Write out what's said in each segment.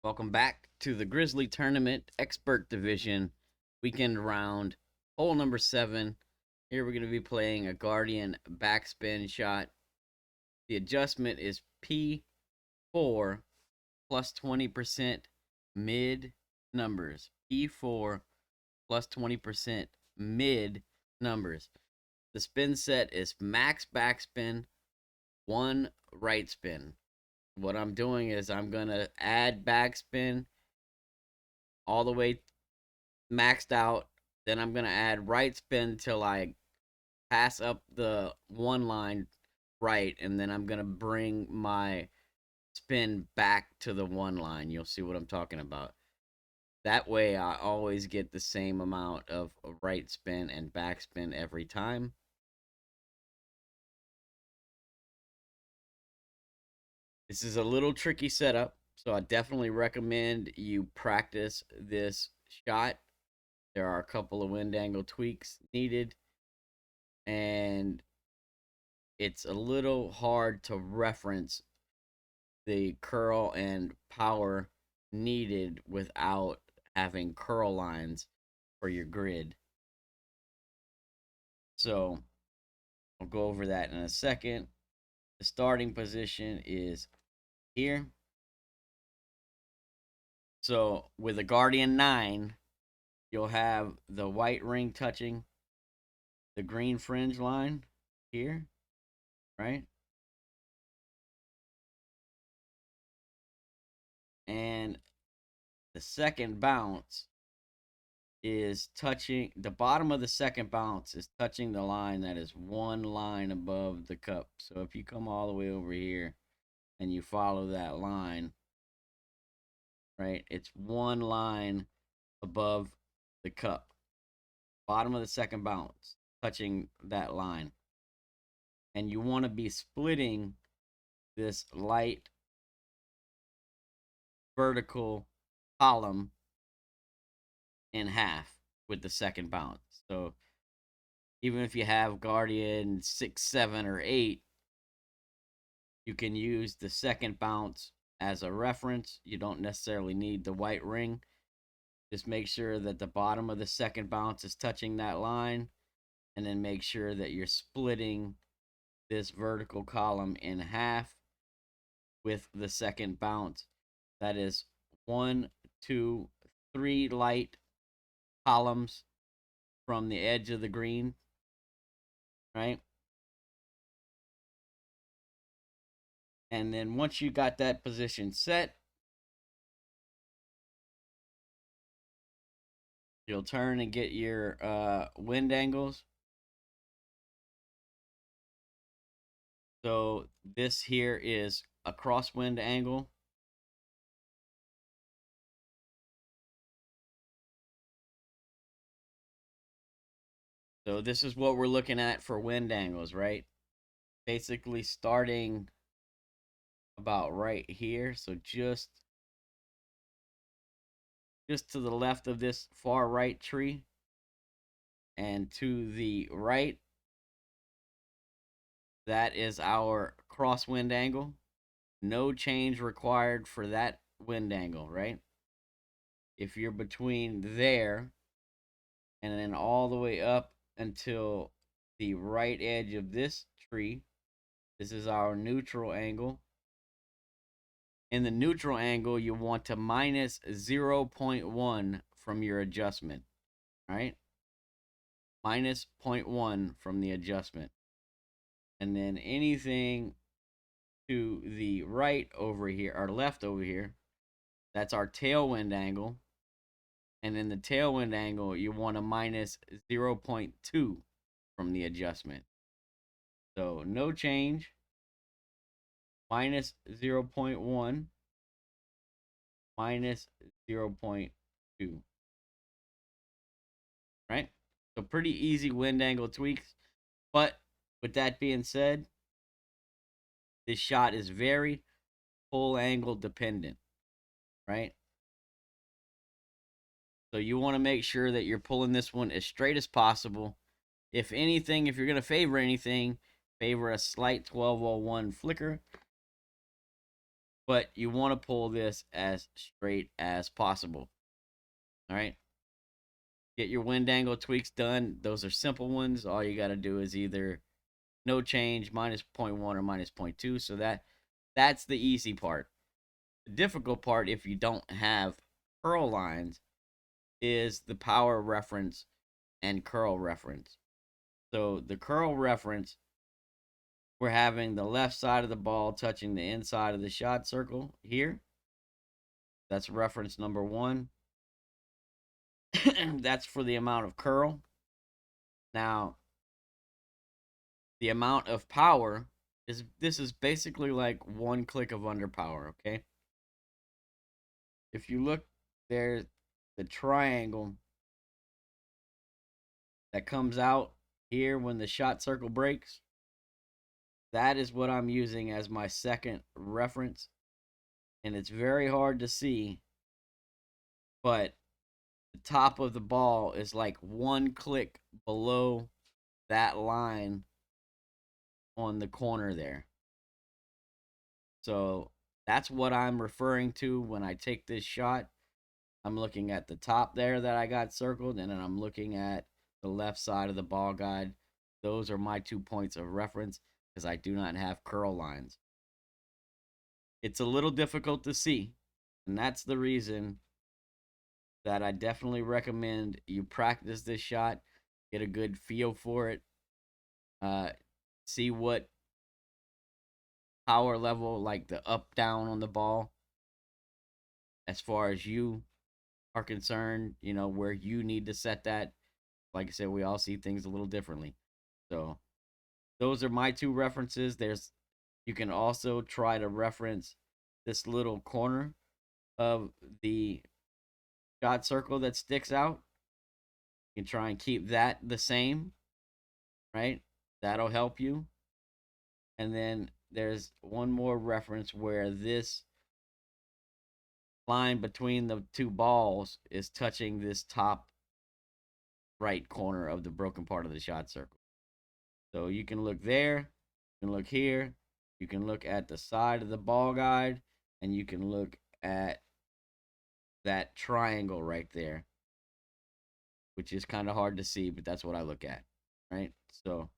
Welcome back to the Grizzly Tournament Expert Division weekend round, hole number 7. Here we're going to be playing a Guardian backspin shot. The adjustment is P4 plus 20% mid numbers. P4 plus 20% mid numbers. The spin set is max backspin, 1 right spin. What I'm doing is I'm going to add backspin all the way maxed out. Then I'm going to add right spin till I pass up the one line right. And then I'm going to bring my spin back to the one line. You'll see what I'm talking about. That way I always get the same amount of right spin and back spin every time. This is a little tricky setup, so I definitely recommend you practice this shot. There are a couple of wind angle tweaks needed, and it's a little hard to reference the curl and power needed without having curl lines for your grid. So I'll go over that in a second. The starting position is here. So with a Guardian 9, you'll have the white ring touching the green fringe line here, right? And the second bounce is touching the bottom of the second bounce is touching the line that is one line above the cup. So if you come all the way over here and you follow that line, right, it's one line above the cup, bottom of the second bounce, touching that line. And you want to be splitting this light vertical column in half with the second bounce. So even if you have Guardian 6, 7, or 8, you can use the second bounce as a reference. You don't necessarily need the white ring. Just make sure that the bottom of the second bounce is touching that line, and then make sure that you're splitting this vertical column in half with the second bounce. That is 1, 2, 3 light columns from the edge of the green, right? And then once you got that position set, you'll turn and get your wind angles. So this here is a crosswind angle. So this is what we're looking at for wind angles, right? Basically starting about right here. So just to the left of this far right tree and to the right, that is our crosswind angle. No change required for that wind angle, right? If you're between there and then all the way up until the right edge of this tree, this is our neutral angle. In the neutral angle, you want to minus 0.1 from your adjustment, right? Minus 0.1 from the adjustment. And then anything to the right over here, or left over here, that's our tailwind angle. And in the tailwind angle, you want to minus 0.2 from the adjustment. So no change, minus 0.1, minus 0.2. Right? So pretty easy wind angle tweaks. But with that being said, this shot is very full angle dependent, right? So you want to make sure that you're pulling this one as straight as possible. If anything, if you're going to favor anything, favor a slight 1201 flicker. but you want to pull this as straight as possible. All right. Get your wind angle tweaks done. Those are simple ones. All you got to do is either no change, minus 0.1 or minus 0.2. So that's the easy part. The difficult part, if you don't have curl lines, is the power reference and curl reference. So the curl reference, we're having the left side of the ball touching the inside of the shot circle here. That's reference number 1. That's for the amount of curl. Now, the amount of power this is basically like one click of underpower, okay? If you look, there's the triangle that comes out here when the shot circle breaks. That is what I'm using as my second reference. And it's very hard to see, but the top of the ball is like one click below that line on the corner there. So that's what I'm referring to when I take this shot. I'm looking at the top there that I got circled, and then I'm looking at the left side of the ball guide. Those are my 2 points of reference because I do not have curl lines. It's a little difficult to see, and that's the reason that I definitely recommend you practice this shot, get a good feel for it, see what power level, like the up down on the ball, as far as you are concerned, where you need to set that. Like I said, we all see things a little differently. So those are my 2 references. You can also try to reference this little corner of the shot circle that sticks out. You can try and keep that the same, right? That'll help you. And then there's one more reference where this line between the 2 balls is touching this top right corner of the broken part of the shot circle. So you can look there, you can look here, you can look at the side of the ball guide, and you can look at that triangle right there, which is kind of hard to see, but that's what I look at, right? So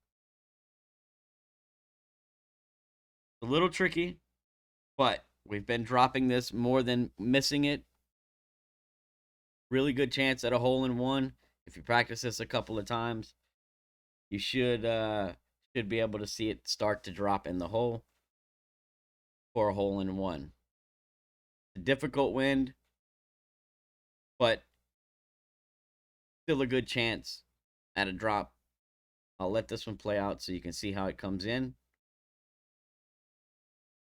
a little tricky, but we've been dropping this more than missing it. Really good chance at a hole in one. If you practice this a couple of times, you should be able to see it start to drop in the hole for a hole in one. A difficult wind, but still a good chance at a drop. I'll let this one play out so you can see how it comes in.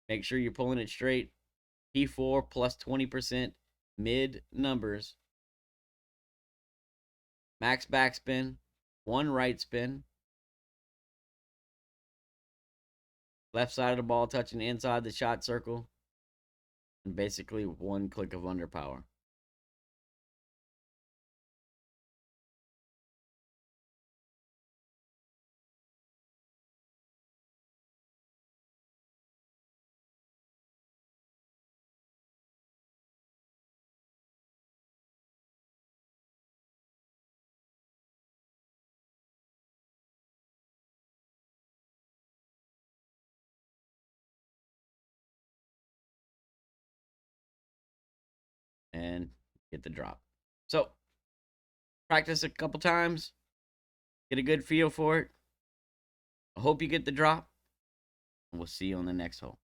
Make sure you're pulling it straight. P4 plus 20% mid numbers. Max backspin, 1 right spin. Left side of the ball touching inside the shot circle. And basically 1 click of underpower. And get the drop. So, practice a couple times. Get a good feel for it. I hope you get the drop. And we'll see you on the next hole.